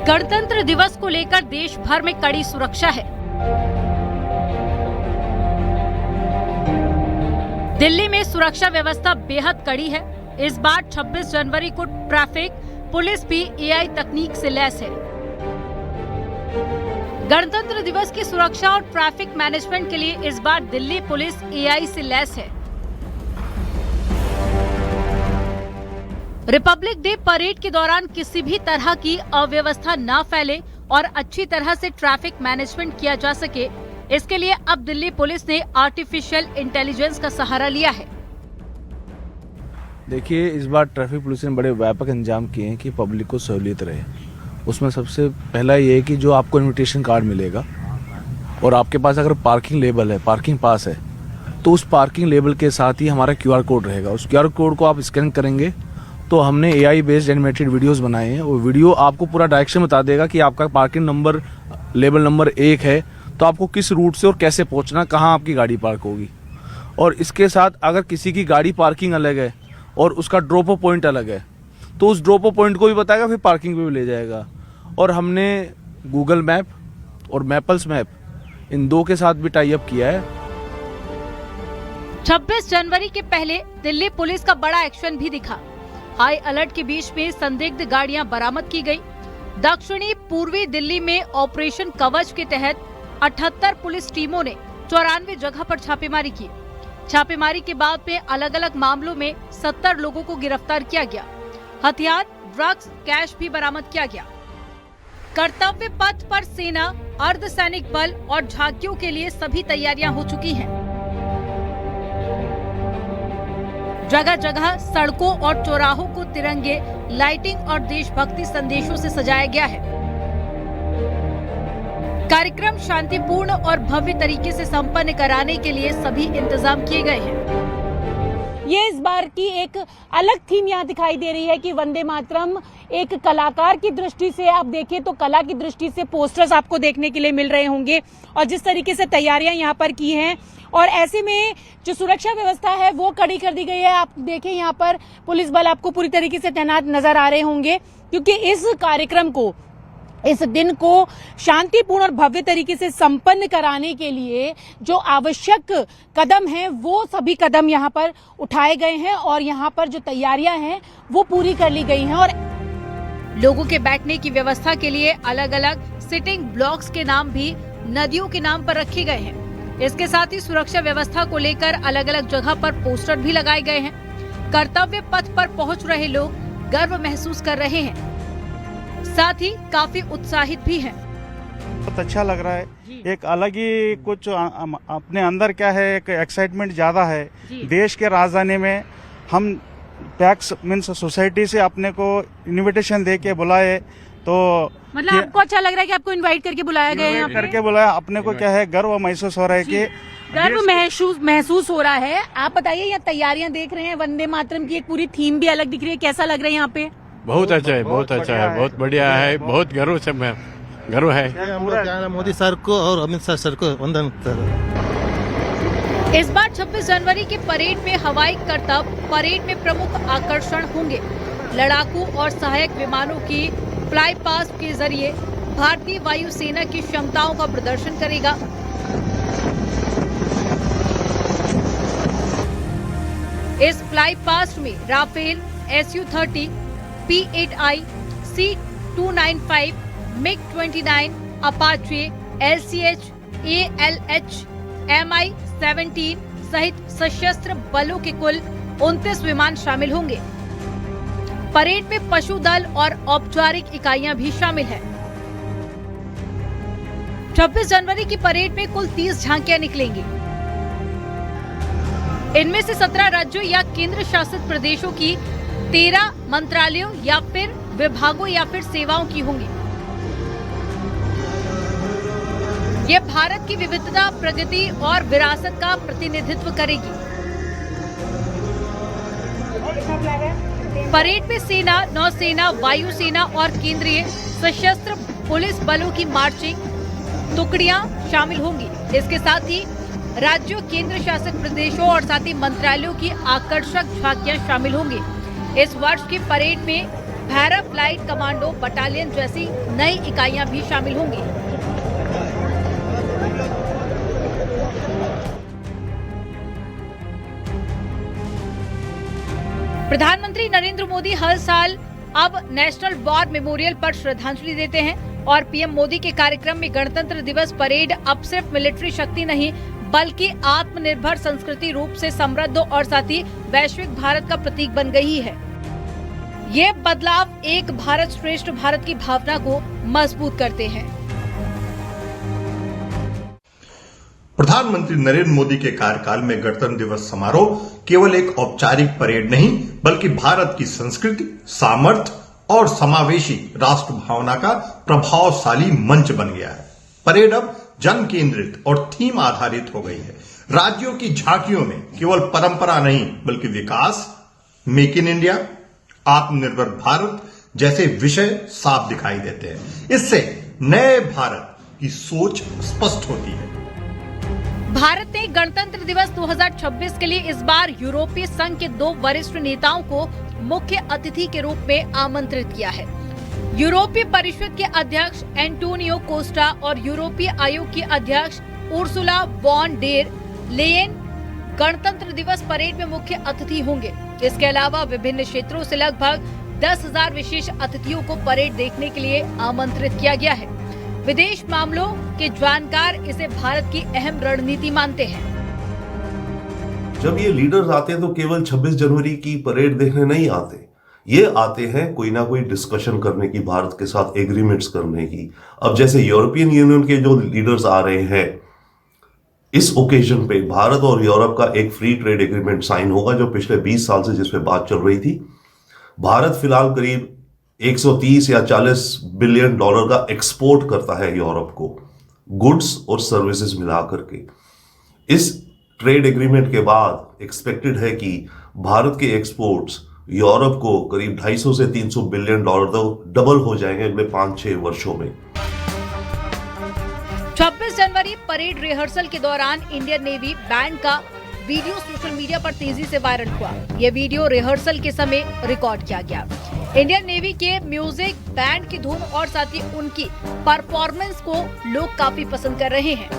गणतंत्र दिवस को लेकर देश भर में कड़ी सुरक्षा है। दिल्ली में सुरक्षा व्यवस्था बेहद कड़ी है। इस बार 26 जनवरी को ट्रैफिक पुलिस भी एआई तकनीक से लैस है। गणतंत्र दिवस की सुरक्षा और ट्रैफिक मैनेजमेंट के लिए इस बार दिल्ली पुलिस एआई से लैस है। रिपब्लिक डे परेड के दौरान किसी भी तरह की अव्यवस्था न फैले और अच्छी तरह से ट्रैफिक मैनेजमेंट किया जा सके, इसके लिए अब दिल्ली पुलिस ने आर्टिफिशियल इंटेलिजेंस का सहारा लिया है। देखिए, इस बार ट्रैफिक पुलिस ने बड़े व्यापक इंतजाम किए हैं कि पब्लिक को सहूलियत रहे। उसमें सबसे पहला ये है कि जो आपको इन्विटेशन कार्ड मिलेगा और आपके पास अगर पार्किंग लेबल है, पार्किंग पास है, तो उस पार्किंग लेबल के साथ ही हमारा QR कोड रहेगा। उस QR कोड को आप स्कैन करेंगे तो हमने AI बेस्ड एनिमेटेड वीडियोस बनाए हैं। वो वीडियो आपको पूरा डायरेक्शन बता देगा कि आपका पार्किंग नंबर लेबल नंबर 1 है तो आपको किस रूट से और कैसे पहुंचना, कहाँ आपकी गाड़ी पार्क होगी। और इसके साथ अगर किसी की गाड़ी पार्किंग अलग है और उसका ड्रॉप ऑफ पॉइंट अलग है तो उस ड्रॉप ऑफ पॉइंट को भी बताएगा, फिर पार्किंग पे भी ले जाएगा। और हमने गूगल मैप और मैपल्स मैप इन दो के साथ भी टाई अप किया है। 26 जनवरी के पहले दिल्ली पुलिस का बड़ा एक्शन भी दिखा। हाई अलर्ट के बीच में संदिग्ध गाड़ियां बरामद की गई। दक्षिणी पूर्वी दिल्ली में ऑपरेशन कवच के तहत 78 पुलिस टीमों ने 94 जगह पर छापेमारी की। छापेमारी के बाद में अलग अलग मामलों में 70 लोगों को गिरफ्तार किया गया। हथियार, ड्रग्स, कैश भी बरामद किया गया। कर्तव्य पथ पर सेना, अर्धसैनिक बल और झांकियों के लिए सभी तैयारियां हो चुकी हैं। जगह जगह सड़कों और चौराहों को तिरंगे, लाइटिंग और देशभक्ति संदेशों से सजाया गया है। कार्यक्रम शांतिपूर्ण और भव्य तरीके से संपन्न कराने के लिए सभी इंतजाम किए गए हैं। ये इस बार की एक अलग थीम यहाँ दिखाई दे रही है कि वंदे मातरम एक कलाकार की दृष्टि से आप देखें तो कला की दृष्टि से पोस्टर्स आपको देखने के लिए मिल रहे होंगे और जिस तरीके से तैयारियां यहाँ पर की हैं और ऐसे में जो सुरक्षा व्यवस्था है वो कड़ी कर दी गई है। आप देखें यहाँ पर पुलिस बल आपको पूरी तरीके से तैनात नजर आ रहे होंगे क्योंकि इस कार्यक्रम को, इस दिन को शांतिपूर्ण और भव्य तरीके से संपन्न कराने के लिए जो आवश्यक कदम हैं वो सभी कदम यहाँ पर उठाए गए हैं और यहाँ पर जो तैयारियां हैं वो पूरी कर ली गई हैं। और लोगों के बैठने की व्यवस्था के लिए अलग अलग सिटिंग ब्लॉक्स के नाम भी नदियों के नाम पर रखे गए हैं। इसके साथ ही सुरक्षा व्यवस्था को लेकर अलग अलग जगह पर पोस्टर भी लगाए गए हैं। कर्तव्य पथ पर पहुंच रहे लोग गर्व महसूस कर रहे हैं, साथ ही काफी उत्साहित भी हैं। बहुत अच्छा लग रहा है। एक अलग ही कुछ अपने अंदर क्या है, एक एक्साइटमेंट ज्यादा है। देश के राजधानी में हम टैक्स मीन्स सोसाइटी से अपने को इनविटेशन दे के बुलाए तो मतलब आपको अच्छा लग रहा है कि आपको इनवाइट करके बुलाया गया है? करके बुलाया, अपने को क्या है गर्व महसूस हो रहा है कि गर्व महसूस हो रहा है। आप बताइए, यहाँ तैयारियां देख रहे हैं, वंदे मातरम की एक पूरी थीम भी अलग दिख रही है, कैसा लग रहा है यहाँ पे? बहुत अच्छा है, बहुत अच्छा है, बहुत बढ़िया है, बहुत गर्व है मोदी सर को और अमित शाह सर को वंदन। इस बार 26 जनवरी के परेड में हवाई करतब परेड में प्रमुख आकर्षण होंगे। लड़ाकू और सहायक विमानों की फ्लाई पास्ट के जरिए भारतीय वायुसेना की क्षमताओं का प्रदर्शन करेगा। इस फ्लाई पास्ट में Rafale, Su-30, P-8I, C-295, MiG-29, Apache, LCH, ALH, Mi-17 सहित सशस्त्र बलों के कुल 29 विमान शामिल होंगे। परेड में पशु दल और औपचारिक इकाइयां भी शामिल हैं। 26 जनवरी की परेड में कुल 30 झांकियां निकलेंगी। इनमें से 17 राज्यों या केंद्र शासित प्रदेशों की, 13 मंत्रालयों या फिर विभागों या फिर सेवाओं की होंगी। ये भारत की विविधता, प्रगति और विरासत का प्रतिनिधित्व करेगी। परेड में सेना, नौसेना, वायुसेना और केंद्रीय सशस्त्र पुलिस बलों की मार्चिंग टुकड़ियां शामिल होंगी। इसके साथ ही राज्यों, केंद्र शासित प्रदेशों और साथ ही मंत्रालयों की आकर्षक झांकियां शामिल होंगी। इस वर्ष की परेड में भैरव फ्लाइट कमांडो बटालियन जैसी नई इकाइयां भी शामिल होंगी। प्रधानमंत्री नरेंद्र मोदी हर साल अब नेशनल वॉर मेमोरियल पर श्रद्धांजलि देते हैं और पीएम मोदी के कार्यक्रम में गणतंत्र दिवस परेड अब सिर्फ मिलिट्री शक्ति नहीं बल्कि आत्मनिर्भर संस्कृति रूप से समृद्ध और साथ ही वैश्विक भारत का प्रतीक बन गई है। ये बदलाव एक भारत श्रेष्ठ भारत की भावना को मजबूत करते हैं। प्रधानमंत्री नरेंद्र मोदी के कार्यकाल में गणतंत्र दिवस समारोह केवल एक औपचारिक परेड नहीं बल्कि भारत की संस्कृति, सामर्थ्य और समावेशी राष्ट्र भावना का प्रभावशाली मंच बन गया है। परेड अब जन केंद्रित और थीम आधारित हो गई है। राज्यों की झांकियों में केवल परंपरा नहीं बल्कि विकास, मेक इन इंडिया, आत्मनिर्भर भारत जैसे विषय साफ दिखाई देते हैं। इससे नए भारत की सोच स्पष्ट होती है। भारत ने गणतंत्र दिवस 2026 के लिए इस बार यूरोपीय संघ के 2 वरिष्ठ नेताओं को मुख्य अतिथि के रूप में आमंत्रित किया है। यूरोपीय परिषद के अध्यक्ष एंटोनियो कोस्टा और यूरोपीय आयोग की अध्यक्ष उर्सुला वॉन डेर लेयन गणतंत्र दिवस परेड में मुख्य अतिथि होंगे। इसके अलावा विभिन्न क्षेत्रों से लगभग 10,000 विशेष अतिथियों को परेड देखने के लिए आमंत्रित किया गया है। विदेश मामलों के जानकार इसे भारत की अहम रणनीति मानते हैं। जब ये लीडर्स आते हैं तो केवल 26 जनवरी की परेड देखने नहीं आते, ये आते हैं कोई ना कोई डिस्कशन करने की, भारत के साथ एग्रीमेंट्स करने की। अब जैसे यूरोपियन यूनियन के जो लीडर्स आ रहे हैं, इस ओकेजन पे भारत और यूरोप का एक फ्री ट्रेड एग्रीमेंट साइन होगा जो पिछले 20 साल से जिस पे बात चल रही थी। भारत फिलहाल करीब 130 या 40 बिलियन डॉलर का एक्सपोर्ट करता है यूरोप को, गुड्स और सर्विसेज मिला करके। इस ट्रेड एग्रीमेंट के बाद एक्सपेक्टेड है कि भारत के एक्सपोर्ट्स यूरोप को करीब 250 से 300 बिलियन डॉलर तक डबल हो जाएंगे अगले 5-6 वर्षों में। 26 जनवरी परेड रिहर्सल के दौरान इंडियन नेवी बैंड का वीडियो सोशल मीडिया पर तेजी से वायरल हुआ। ये वीडियो रिहर्सल के समय रिकॉर्ड किया गया। इंडियन नेवी के म्यूजिक, बैंड की धुन और साथ ही उनकी परफॉर्मेंस को लोग काफी पसंद कर रहे हैं।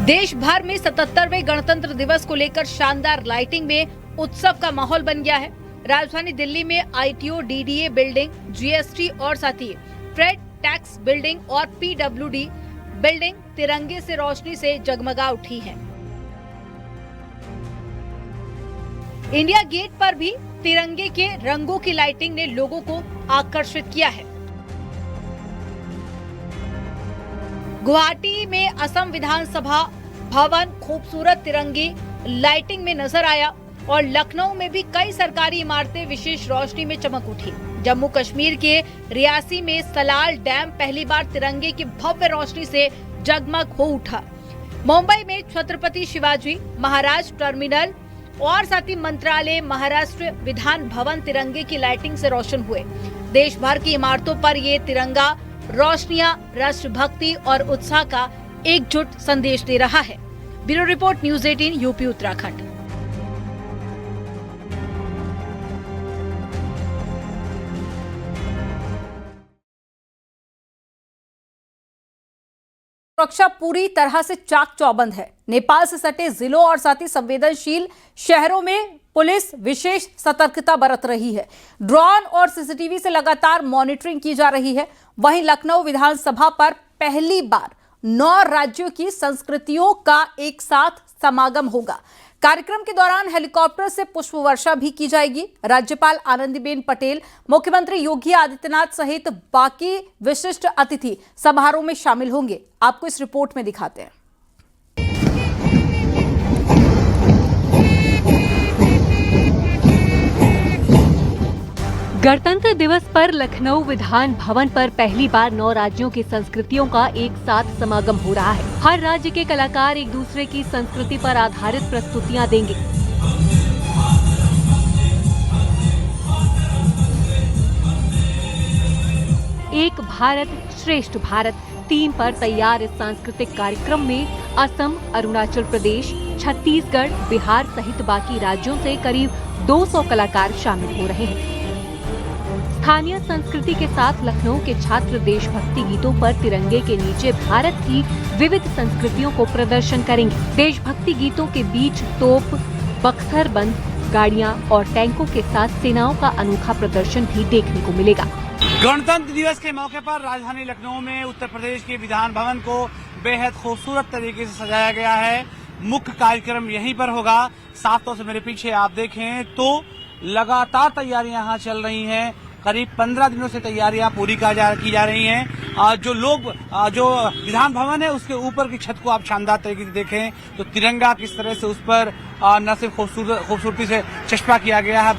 देश भर में 77वें गणतंत्र दिवस को लेकर शानदार लाइटिंग में उत्सव का माहौल बन गया है। राजधानी दिल्ली में आईटीओ, डीडीए बिल्डिंग, जीएसटी और साथ ही ट्रेड टैक्स बिल्डिंग और पीडब्ल्यूडी बिल्डिंग तिरंगे से रोशनी से जगमगा उठी है। इंडिया गेट पर भी तिरंगे के रंगों की लाइटिंग ने लोगों को आकर्षित किया है। गुवाहाटी में असम विधानसभा भवन खूबसूरत तिरंगी लाइटिंग में नजर आया और लखनऊ में भी कई सरकारी इमारतें विशेष रोशनी में चमक उठी। जम्मू कश्मीर के रियासी में सलाल डैम पहली बार तिरंगे की भव्य रोशनी से जगमग हो उठा। मुंबई में छत्रपति शिवाजी महाराज टर्मिनल और साथ ही मंत्रालय, महाराष्ट्र विधान भवन तिरंगे की लाइटिंग से रोशन हुए। देश भर की इमारतों पर ये तिरंगा रोशनियां राष्ट्रभक्ति और उत्साह का एकजुट संदेश दे रहा है। Bureau report, news 18 UP Uttarakhand. सुरक्षा पूरी तरह से चाक चौबंद है। नेपाल से सटे जिलों और साथ ही संवेदनशील शहरों में पुलिस विशेष सतर्कता बरत रही है। ड्रोन और सीसीटीवी से लगातार मॉनिटरिंग की जा रही है। वहीं लखनऊ विधानसभा पर पहली बार 9 राज्यों की संस्कृतियों का एक साथ समागम होगा। कार्यक्रम के दौरान हेलीकॉप्टर से पुष्प वर्षा भी की जाएगी। राज्यपाल आनंदीबेन पटेल, मुख्यमंत्री योगी आदित्यनाथ सहित बाकी विशिष्ट अतिथि समारोह में शामिल होंगे। आपको इस रिपोर्ट में दिखाते हैं। गणतंत्र दिवस पर लखनऊ विधान भवन पर पहली बार 9 राज्यों की संस्कृतियों का एक साथ समागम हो रहा है। हर राज्य के कलाकार एक दूसरे की संस्कृति पर आधारित प्रस्तुतियां देंगे। एक भारत श्रेष्ठ भारत थीम पर तैयार इस सांस्कृतिक कार्यक्रम में असम, अरुणाचल प्रदेश, छत्तीसगढ़, बिहार सहित बाकी राज्यों से करीब 200 कलाकार शामिल हो रहे हैं। स्थानीय संस्कृति के साथ लखनऊ के छात्र देशभक्ति गीतों पर तिरंगे के नीचे भारत की विविध संस्कृतियों को प्रदर्शन करेंगे। देशभक्ति गीतों के बीच तोप, बख्तर बंद गाड़ियां और टैंकों के साथ सेनाओं का अनोखा प्रदर्शन भी देखने को मिलेगा। गणतंत्र दिवस के मौके पर राजधानी लखनऊ में उत्तर प्रदेश के विधान भवन को बेहद खूबसूरत तरीके से सजाया गया है। मुख्य कार्यक्रम यहीं पर होगा। साफ से मेरे पीछे आप देखें तो लगातार तैयारियां यहाँ चल रही हैं। करीब 15 दिनों से तैयारियां पूरी की जा रही हैं। जो विधान भवन है उसके ऊपर की छत को आप शानदार तरीके से देखें तो तिरंगा किस तरह से उस पर न सिर्फ खूबसूरती से चश्मा किया गया है।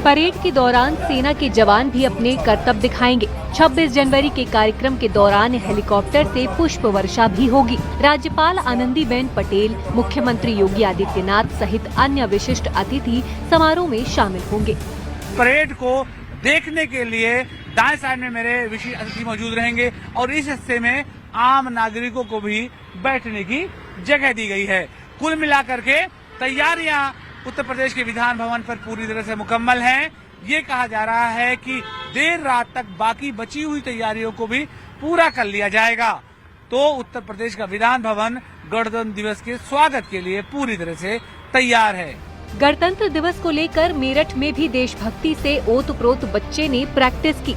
परेड के दौरान सेना के जवान भी अपने करतब दिखाएंगे। 26 जनवरी के कार्यक्रम के दौरान हेलीकॉप्टर से पुष्प वर्षा भी होगी। राज्यपाल आनंदीबेन पटेल, मुख्यमंत्री योगी आदित्यनाथ सहित अन्य विशिष्ट अतिथि समारोह में शामिल होंगे। परेड को देखने के लिए दाएं साइड में मेरे विशेष अतिथि मौजूद रहेंगे और इस हिस्से में आम नागरिकों को भी बैठने की जगह दी गई है। कुल मिलाकर के तैयारियां उत्तर प्रदेश के विधान भवन पर पूरी तरह से मुकम्मल हैं। ये कहा जा रहा है कि देर रात तक बाकी बची हुई तैयारियों को भी पूरा कर लिया जाएगा। तो उत्तर प्रदेश का विधान भवन गणतंत्र दिवस के स्वागत के लिए पूरी तरह से तैयार है। गणतंत्र दिवस को लेकर मेरठ में भी देशभक्ति से ओतप्रोत बच्चे ने प्रैक्टिस की।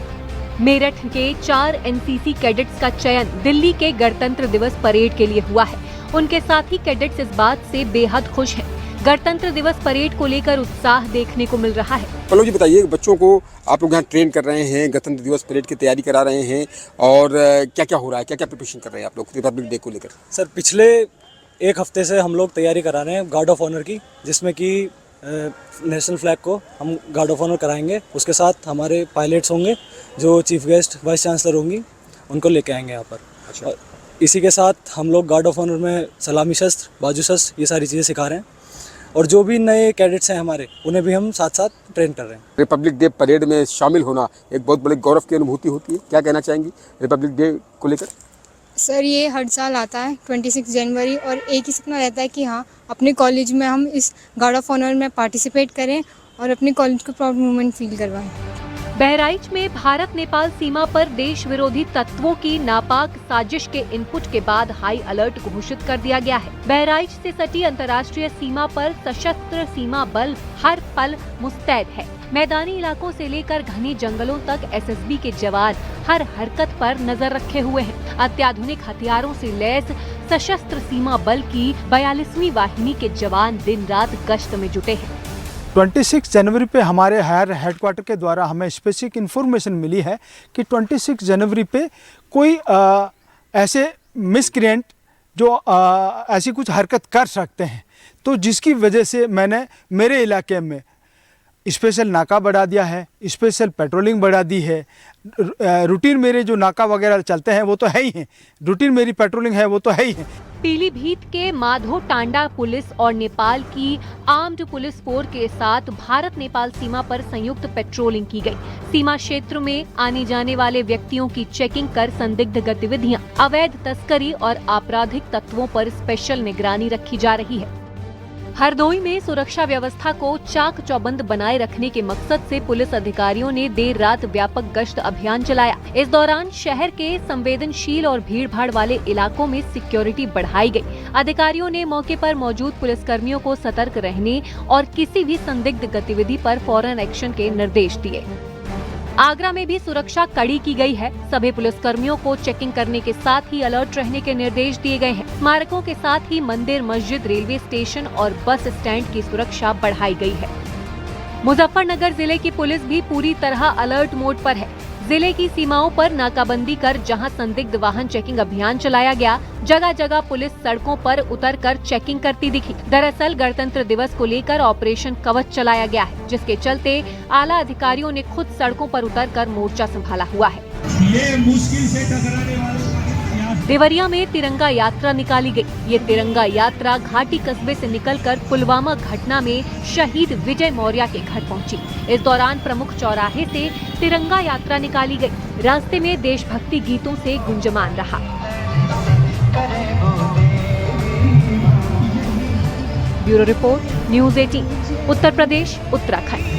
मेरठ के 4 एनसीसी कैडेट्स का चयन दिल्ली के गणतंत्र दिवस परेड के लिए हुआ है। उनके साथी कैडेट्स इस बात से बेहद खुश हैं। गणतंत्र दिवस परेड को लेकर उत्साह देखने को मिल रहा है। पल्लव जी बताइए, बच्चों को आप लोग यहाँ ट्रेन कर रहे हैं, गणतंत्र दिवस परेड की तैयारी करा रहे हैं और क्या क्या हो रहा है, क्या क्या प्रिपरेशन कर रहे हैं आप लोग रिपब्लिक डे को लेकर? सर, पिछले एक हफ्ते से हम लोग तैयारी करा रहे हैं गार्ड ऑफ ऑनर की, जिसमें कि नेशनल फ्लैग को हम गार्ड ऑफ ऑनर कराएंगे। उसके साथ हमारे पायलट्स होंगे जो चीफ गेस्ट वाइस चांसलर होंगी, उनको लेके आएंगे यहाँ पर। अच्छा। और इसी के साथ हम लोग गार्ड ऑफ ऑनर में सलामी शस्त्र, बाजू शस्त्र, ये सारी चीज़ें सिखा रहे हैं और जो भी नए कैडेट्स हैं हमारे, उन्हें भी हम साथ साथ ट्रेन कर रहे हैं। रिपब्लिक डे परेड में शामिल होना एक बहुत बड़े गौरव की अनुभूति होती है। क्या कहना चाहेंगी रिपब्लिक डे को लेकर? सर, ये हर साल आता है 26 जनवरी और एक ही सपना रहता है कि हाँ, अपने कॉलेज में हम इस गार्ड ऑफ ऑनर में पार्टिसिपेट करें और अपने कॉलेज को प्राउड मोमेंट फील करवाएं। बहराइच में भारत नेपाल सीमा पर देश विरोधी तत्वों की नापाक साजिश के इनपुट के बाद हाई अलर्ट घोषित कर दिया गया है। बहराइच से सटी अंतर्राष्ट्रीय सीमा पर सशस्त्र सीमा बल हर पल मुस्तैद है। मैदानी इलाकों से लेकर घने जंगलों तक एसएसबी के जवान हर हरकत पर नजर रखे हुए हैं। अत्याधुनिक हथियारों से लैस सशस्त्र सीमा बल की 42वीं वाहिनी के जवान दिन रात गश्त में जुटे हैं। 26 जनवरी पे हमारे हायर हेडक्वार्टर के द्वारा हमें स्पेसिफिक इन्फॉर्मेशन मिली है कि 26 जनवरी पे कोई ऐसे मिसक्रिएंट जो ऐसी कुछ हरकत कर सकते हैं, तो जिसकी वजह से मैंने मेरे इलाके में स्पेशल नाका बढ़ा दिया है, स्पेशल पेट्रोलिंग बढ़ा दी है। रूटीन मेरे जो नाका वगैरह चलते हैं वो तो है ही हैं, रूटीन मेरी पेट्रोलिंग है वो तो है ही है। पीलीभीत के माधो टांडा पुलिस और नेपाल की आर्म्ड पुलिस फोर्स के साथ भारत नेपाल सीमा पर संयुक्त पेट्रोलिंग की गई। सीमा क्षेत्र में आने जाने वाले व्यक्तियों की चेकिंग कर संदिग्ध गतिविधियां, अवैध तस्करी और आपराधिक तत्वों पर स्पेशल निगरानी रखी जा रही है। हरदोई में सुरक्षा व्यवस्था को चाक चौबंद बनाए रखने के मकसद से पुलिस अधिकारियों ने देर रात व्यापक गश्त अभियान चलाया। इस दौरान शहर के संवेदनशील और भीड़भाड़ वाले इलाकों में सिक्योरिटी बढ़ाई गई। अधिकारियों ने मौके पर मौजूद पुलिसकर्मियों को सतर्क रहने और किसी भी संदिग्ध गतिविधि पर फौरन एक्शन के निर्देश दिए। आगरा में भी सुरक्षा कड़ी की गई है। सभी पुलिसकर्मियों को चेकिंग करने के साथ ही अलर्ट रहने के निर्देश दिए गए हैं। स्मारकों के साथ ही मंदिर, मस्जिद, रेलवे स्टेशन और बस स्टैंड की सुरक्षा बढ़ाई गई है। मुजफ्फरनगर जिले की पुलिस भी पूरी तरह अलर्ट मोड पर है। जिले की सीमाओं पर नाकाबंदी कर जहां संदिग्ध वाहन चेकिंग अभियान चलाया गया, जगह जगह पुलिस सड़कों पर उतरकर चेकिंग करती दिखी। दरअसल गणतंत्र दिवस को लेकर ऑपरेशन कवच चलाया गया है, जिसके चलते आला अधिकारियों ने खुद सड़कों पर उतरकर मोर्चा संभाला हुआ है। ये मुश्किल से टकराने वालों देवरिया में तिरंगा यात्रा निकाली गई। ये तिरंगा यात्रा घाटी कस्बे से निकलकर पुलवामा घटना में शहीद विजय मौर्य के घर पहुंची। इस दौरान प्रमुख चौराहे से तिरंगा यात्रा निकाली गई। रास्ते में देशभक्ति गीतों से गुंजमान रहा। Bureau report, news 18, Uttar Pradesh, Uttarakhand.